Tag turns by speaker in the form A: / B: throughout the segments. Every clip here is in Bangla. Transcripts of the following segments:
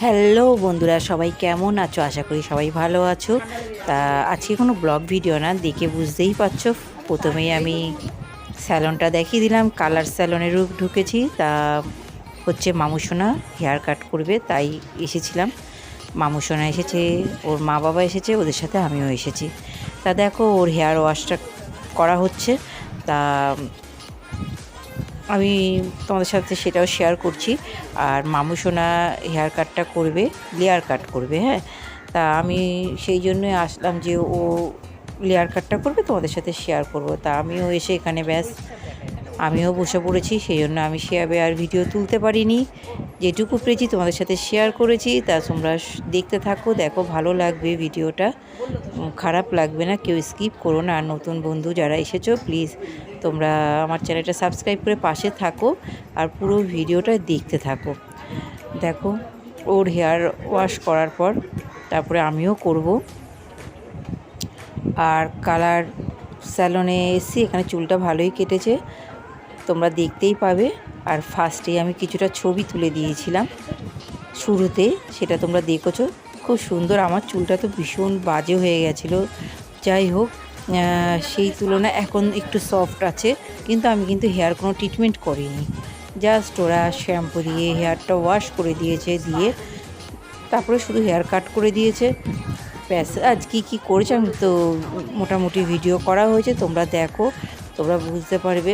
A: হ্যালো বন্ধুরা, সবাই কেমন আছো? আশা করি সবাই ভালো আছো। তা আজকে কোনো ব্লগ ভিডিও না, দেখে বুঝতেই পারছো। প্রথমেই আমি স্যালনটা দেখিয়ে দিলাম, কালার স্যালনে ঢুকেছি। তা হচ্ছে মামুসোনা হেয়ার কাট করবে, তাই এসেছিলাম। মামুসোনা এসেছে, ওর মা বাবা এসেছে, ওদের সাথে আমিও এসেছি। তা দেখো ওর হেয়ার ওয়াশটা করা হচ্ছে। তা আমি তোমাদের সাথে সেটাও শেয়ার করছি। আর মামুসোনা হেয়ার কাটটা করবে, লেয়ার কাট করবে। হ্যাঁ, তা আমি সেই জন্যই আসলাম যে ও লেয়ার কাটটা করবে, তোমাদের সাথে শেয়ার করব। তা আমিও এসে এখানে ব্যাস আমিও বসে পড়েছি, সেই জন্য আমি আর ভিডিও তুলতে পারিনি। যেটুকু পেরেছি তোমাদের সাথে শেয়ার করেছি। তা তোমরা দেখতে থাকো, দেখো ভালো লাগবে ভিডিওটা, খারাপ লাগবে না, কেউ স্কিপ করো না। আর নতুন বন্ধু যারা এসেছো, প্লিজ তোমরা আমার চ্যানেলটা সাবস্ক্রাইব করে পাশে থাকো আর পুরো ভিডিওটা দেখতে থাকো। দেখো ওর হেয়ার ওয়াশ করার পর তারপরে আমিও করব। আর কালার স্যালনে এসেছি, এখানে চুলটা ভালোই কেটেছে, তোমরা দেখতেই পাবে। আর ফার্স্টেই আমি কিছুটা ছবি তুলে দিয়েছিলাম শুরুতে, সেটা তোমরা দেখেছো। খুব সুন্দর, আমার চুলটা তো ভীষণ বাজে হয়ে গেছিলো। যাই হোক, সেই তুলনায় এখন একটু সফট আছে, কিন্তু আমি কিন্তু হেয়ার কোনো ট্রিটমেন্ট করিনি। জাস্ট ওরা শ্যাম্পু দিয়ে হেয়ারটা ওয়াশ করে দিয়েছে, দিয়ে তারপরে শুধু হেয়ার কাট করে দিয়েছে, ব্যাস। আজ কী করেছে আমি তো মোটামুটি ভিডিও করা হয়েছে, তোমরা দেখো, তোমরা বুঝতে পারবে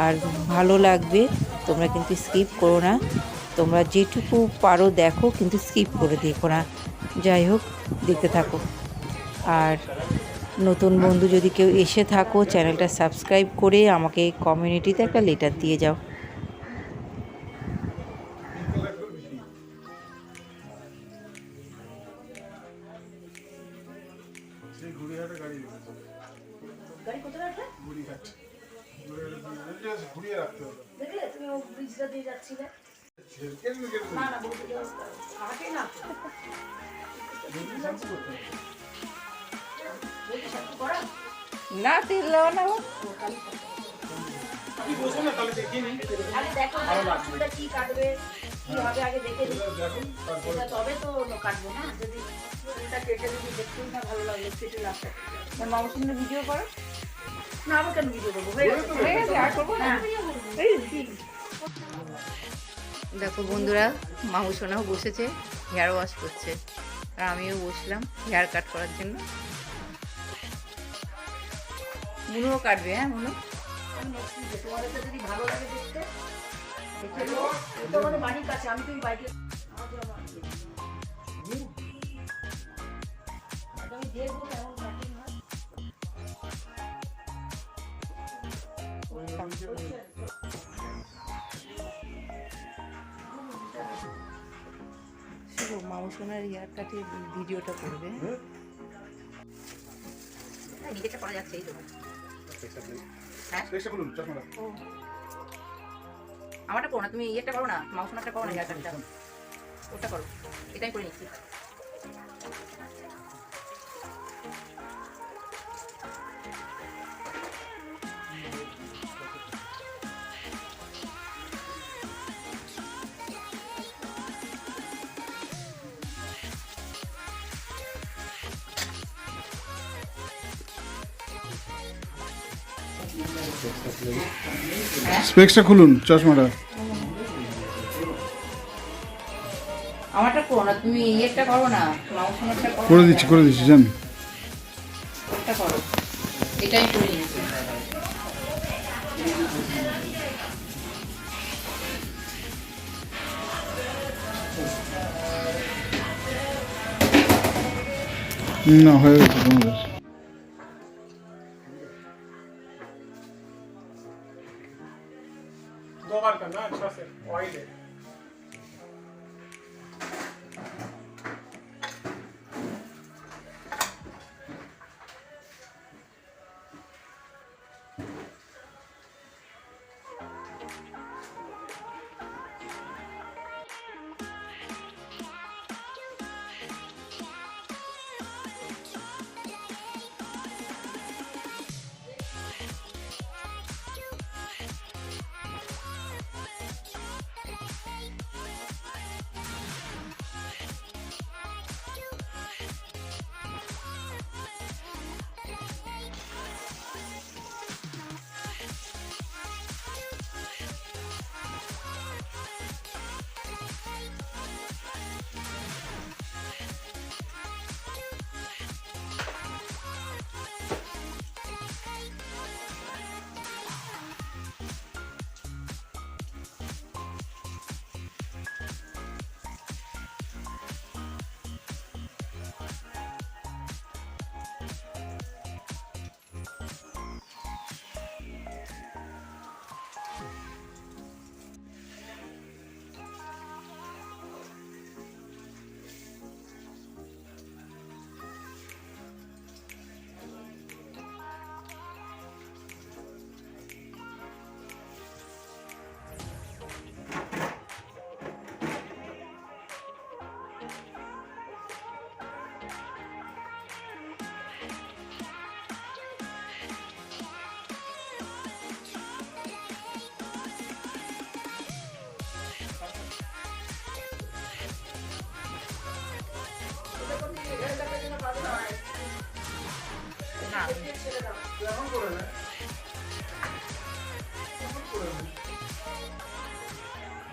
A: আর ভালো লাগবে। তোমরা কিন্তু স্কিপ করো না, তোমরা যেটুকু পারো দেখো, কিন্তু স্কিপ করে দেখো না। যাই হোক, দেখতে থাকো। আর নতুন বন্ধু যদি কেউ এসে থাকো, চ্যানেলটা সাবস্ক্রাইব করে আমাকে কমিউনিটিতে একটা লেটার দিয়ে যাও।
B: গাড়ি কোথায় রাখলে? গুড়িঘাট। ঘুরিয়ে রাখতে হবে। দেখলে তুমি ও ব্রিজটা দিয়ে যাচ্ছিলে? না না, বলতে কাটে না।
A: না, তেল দেওয়া না।
B: আপনি বসুন না, তাহলে দেখিয়ে নিন। আগে দেখো চুলটা কি কাটবে, কি হবে আগে দেখে নিন। এটা তবে তো কাটবো না, যদি চুলটা কেটে যদি দেখতেই না ভালো লাগলো, কেটে লাগবে।
A: মামার সঙ্গে ভিডিও করো
B: না, আমি কেন ভিডিও করবো? হয়ে গেছে,
A: আর করবো না। দেখো বন্ধুরা, মামুসোনাও বসেছে, হেয়ার ওয়াশ করছে, আর আমিও বসলাম হেয়ার কাট করার জন্য। মুনুও কাটবে। হ্যাঁ মুনু,
B: তোমাদের যদি ভালো লাগে দেখতে, দেখে নেবো। তোমাদের বাড়ির কাছে, আমি তো ওই বাইকে আমি দেখবো কেমন কাটিং হয়।
A: শুধু মামুসোনার হেয়ার কাটের ভিডিওটা করবে। নিজেটা করা যাচ্ছে, এই তো। আমারটা করো না, তুমি ইয়েটা করো না, মামুসোনারটা করো না, হেয়ার কাটটা ওটা করো, এটাই করে নিচ্ছি।
C: স্পেক্সটা খুলুন, চশমাটা
A: আমারটা করো না, তুমি ইয়েটা করো না, মামুসোনারটা করো।
C: করে দিচ্ছি জান।
A: ওটা করো, এটাই করে নিচ্ছি।
C: না, হয়ে গেছে তোমাদের।
B: दो बार करना अच्छा से ऑयल है।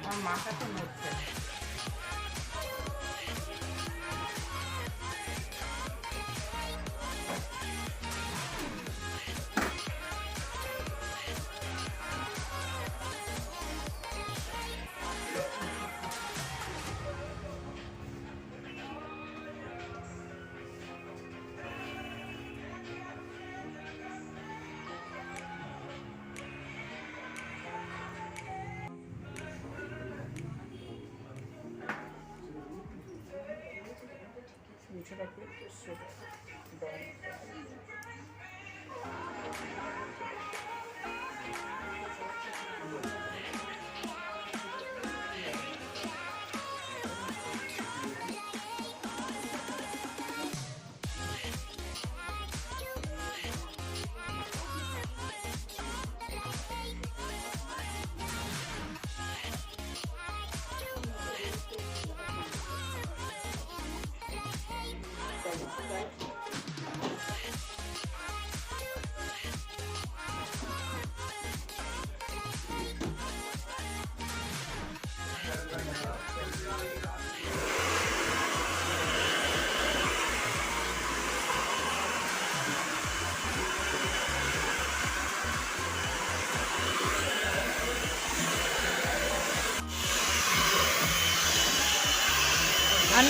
B: আমার মাথা তো নড়ছে না।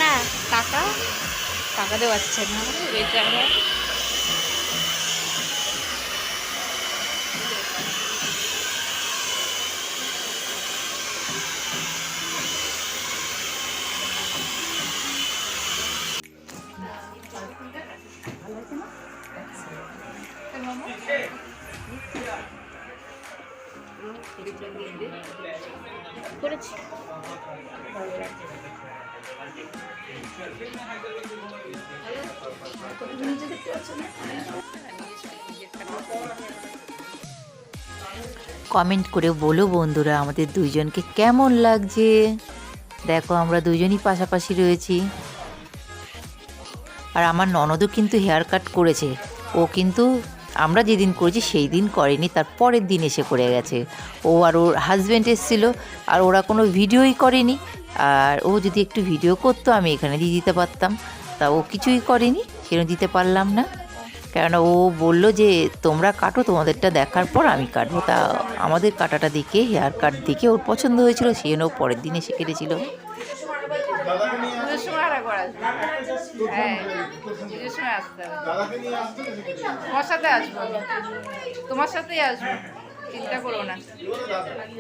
D: না টাকা টাকা দেওয়া যাচ্ছে না এটা আমরা করেছি।
A: কমেন্ট করে বলো বন্ধুরা আমাদের দুইজনকে কেমন লাগছে। দেখো আমরা দুইজনই পাশাপাশি রয়েছি। আর আমার ননদও কিন্তু হেয়ার কাট করেছে। ও কিন্তু আমরা যেদিন করেছি সেই দিন করেনি, তার পরের দিন এসে করে গেছে। ও আর ওর হাজব্যান্ড এসেছিলো, আর ওরা কোনো ভিডিওই করেনি। আর ও যদি একটু ভিডিও করতো আমি এখানে দিয়ে দিতে পারতাম, তা ও কিছুই করেনি, সেরকম দিতে পারলাম না। কেননা ও বললো যে তোমরা কাটো, তোমাদেরটা দেখার পর আমি কাটবো। তা আমাদের কাটাটা দেখে, হেয়ার কাট দেখে ওর পছন্দ হয়েছিল, সেই জন্য ও পরের দিন এসে কেটেছিল।
B: পুজোর সময় আর একবার আসবো। হ্যাঁ, পুজোর সময় আসতে হবে। তোমার সাথে আসবো, তোমার সাথেই আসবো, চিন্তা করো না।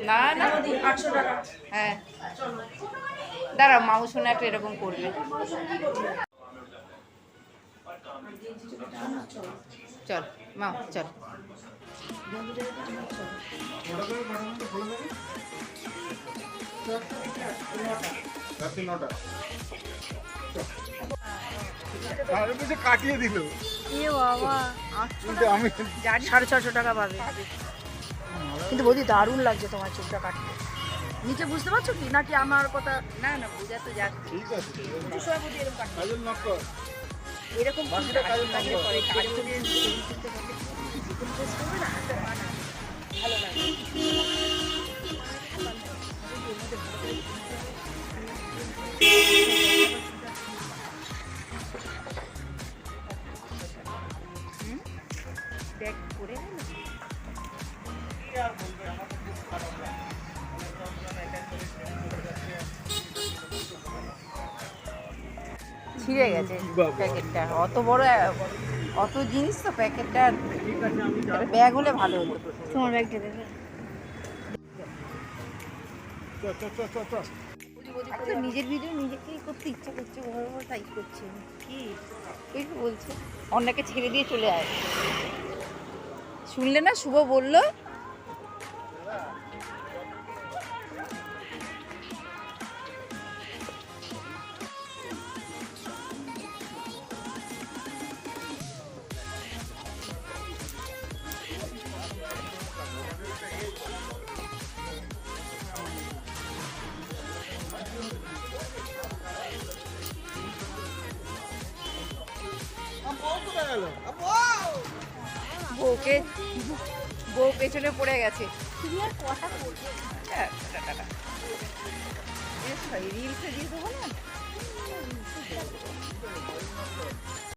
B: না না 800 টাকা। হ্যাঁ দাঁড়াও, মামু শোনা একটা এরকম করবে। চল মাও চল।
C: কাটিয়ে দিল। আমি
B: 650 টাকা পাবে। কিন্তু বৌদি দারুণ লাগছে তোমার চুলটা কাটতে। নিচে বুঝতে পারছো কি নাকি আমার কথা? না না বুঝা তো যাচ্ছে।
C: ঠিক আছে,
B: পুজোর সময় বৌদি এরকম কাটবে।
C: কাজল নক কর।
B: এরকম
C: বাকিটা কাজল নক কর।
B: করে কাজ করে ভালো লাগে। ব্যাগ করে ছিঁড়ে গেছে প্যাকেটটা। অত বড় অত জিনিস তো প্যাকেটটা ব্যাগ হলে ভালো হতো।
D: তোমার ব্যাগটা দেবে।
B: আচ্ছা, নিজের ভিডিও নিজেকেই করতে ইচ্ছা করছে, ঘর ঘর তাই করছে। কি তুই কি বলছো? অন্যকে ছেড়ে দিয়ে চলে আয়। শুনলে না, শুভ বললো বউ পেছনে পড়ে গেছে।
D: তুমি আর কটা করবে?
B: রিলসে দিয়ে দেবো না?